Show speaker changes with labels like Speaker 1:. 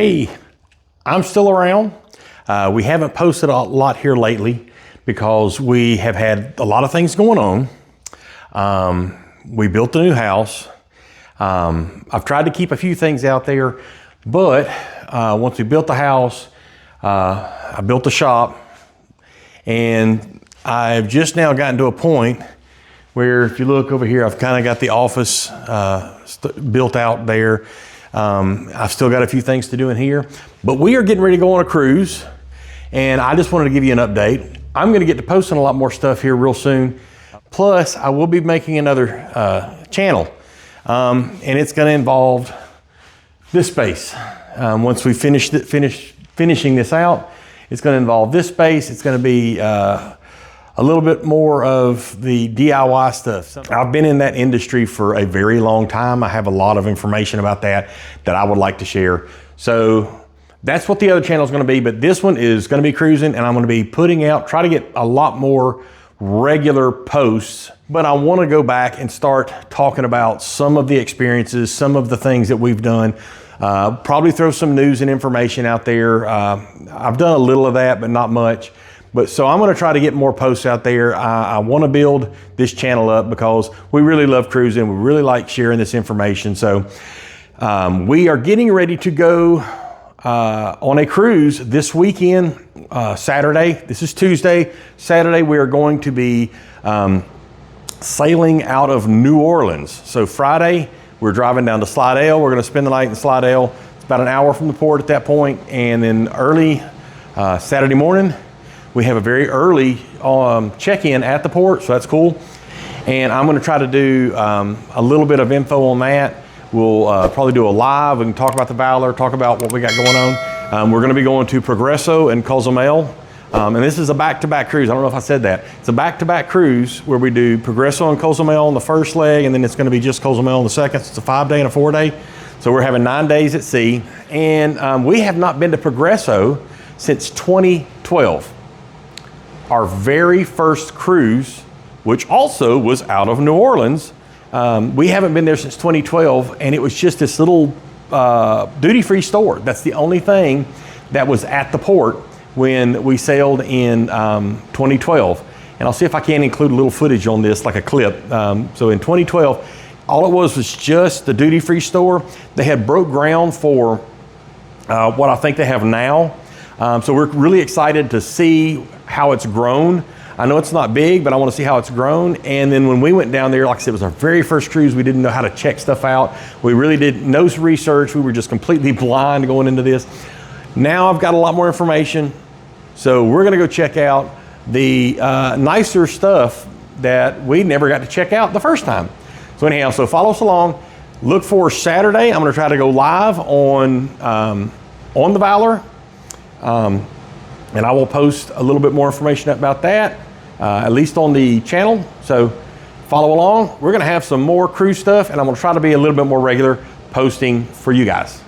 Speaker 1: Hey, I'm still around. We haven't posted a lot here lately because we have had a lot of things going on. We built a new house. I've tried to keep a few things out there, but once we built the house, I built the shop, and I've just now gotten to a point where, if you look over here, I've kind of got the office built out there. I've still got a few things to do in here, but we are getting ready to go on a cruise, and I just wanted to give you an update. I'm going to get to posting a lot more stuff here real soon. Plus, I will be making another channel, and it's going to involve this space. Once we finishing this out, it's going to involve this space. It's going to be a little bit more of the DIY stuff. I've been in that industry for a very long time. I have a lot of information about that I would like to share. So that's what the other channel is going to be, but this one is going to be cruising, and I'm going to be putting out, try to get a lot more regular posts, but I want to go back and start talking about some of the experiences, some of the things that we've done. Probably throw some news and information out there. I've done a little of that, but not much. But so I'm going to try to get more posts out there. I want to build this channel up because we really love cruising. We really like sharing this information. So we are getting ready to go on a cruise this weekend, Saturday. This is Tuesday. Saturday, we are going to be sailing out of New Orleans. So Friday, we're driving down to Slidell. We're going to spend the night in Slidell. It's about an hour from the port at that point. And then early Saturday morning, we have a very early check-in at the port, so that's cool. And I'm going to try to do a little bit of info on that. We'll probably do a live and talk about the Valor, talk about what we got going on. We're going to be going to Progresso and Cozumel. And this is a back-to-back cruise. I don't know if I said that. It's a back-to-back cruise where we do Progresso and Cozumel on the first leg, and then it's going to be just Cozumel on the second. It's a 5-day and a 4-day. So we're having 9 days at sea. And we have not been to Progresso since 2012. Our very first cruise, which also was out of New Orleans. We haven't been there since 2012, and it was just this little duty-free store. That's the only thing that was at the port when we sailed in 2012. And I'll see if I can include a little footage on this, like a clip. So in 2012, all it was just the duty-free store. They had broke ground for what I think they have now. So we're really excited to see how it's grown. I know it's not big, but I want to see how it's grown. And then when we went down there, like I said, it was our very first cruise. We didn't know how to check stuff out. We really did no research. We were just completely blind going into this. Now I've got a lot more information. So we're going to go check out the nicer stuff that we never got to check out the first time. So anyhow, so follow us along. Look for Saturday. I'm going to try to go live on the Valor. And I will post a little bit more information about that, at least on the channel. So follow along. We're going to have some more cruise stuff, and I'm going to try to be a little bit more regular posting for you guys.